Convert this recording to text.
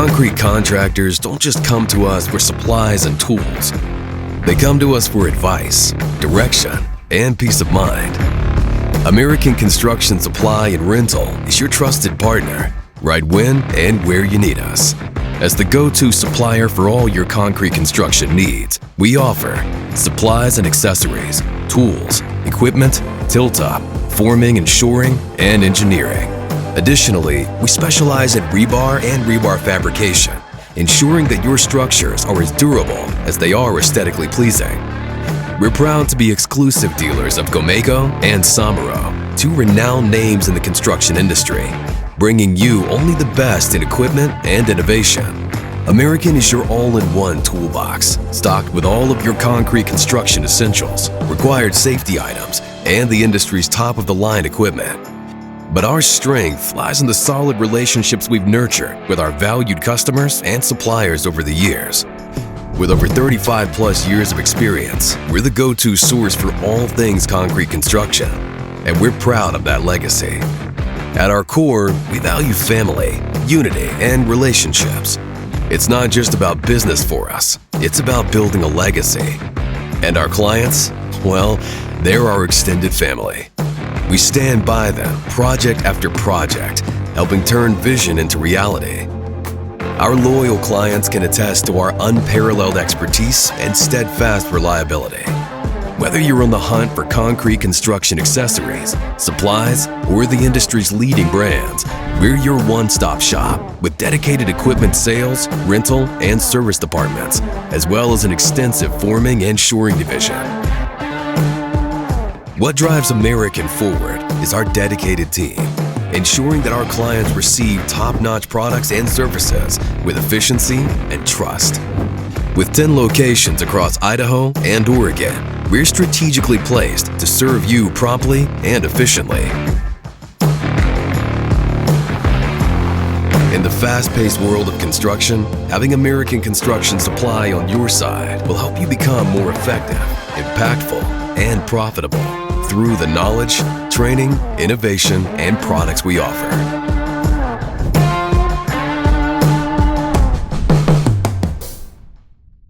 Concrete contractors don't just come to us for supplies and tools. They come to us for advice, direction, and peace of mind. American Construction Supply and Rental is your trusted partner, right when and where you need us. As the go-to supplier for all your concrete construction needs, we offer supplies and accessories, tools, equipment, tilt-up, forming and shoring, and engineering. Additionally, we specialize in rebar and rebar fabrication, ensuring that your structures are as durable as they are aesthetically pleasing. We're proud to be exclusive dealers of Gomeco and Samuro, two renowned names in the construction industry, bringing you only the best in equipment and innovation. American is your all-in-one toolbox, stocked with all of your concrete construction essentials, required safety items, and the industry's top-of-the-line equipment. But our strength lies in the solid relationships we've nurtured with our valued customers and suppliers over the years. With over 35 plus years of experience, we're the go-to source for all things concrete construction, and we're proud of that legacy. At our core, we value family, unity, and relationships. It's not just about business for us, it's about building a legacy. And our clients, well, they're our extended family. We stand by them project after project, helping turn vision into reality. Our loyal clients can attest to our unparalleled expertise and steadfast reliability. Whether you're on the hunt for concrete construction accessories, supplies, or the industry's leading brands, we're your one-stop shop with dedicated equipment sales, rental, and service departments, as well as an extensive forming and shoring division. What drives American forward is our dedicated team, ensuring that our clients receive top-notch products and services with efficiency and trust. With 10 locations across Idaho and Oregon, we're strategically placed to serve you promptly and efficiently. In the fast-paced world of construction, having American Construction Supply on your side will help you become more effective, impactful, and profitable through the knowledge, training, innovation, and products we offer.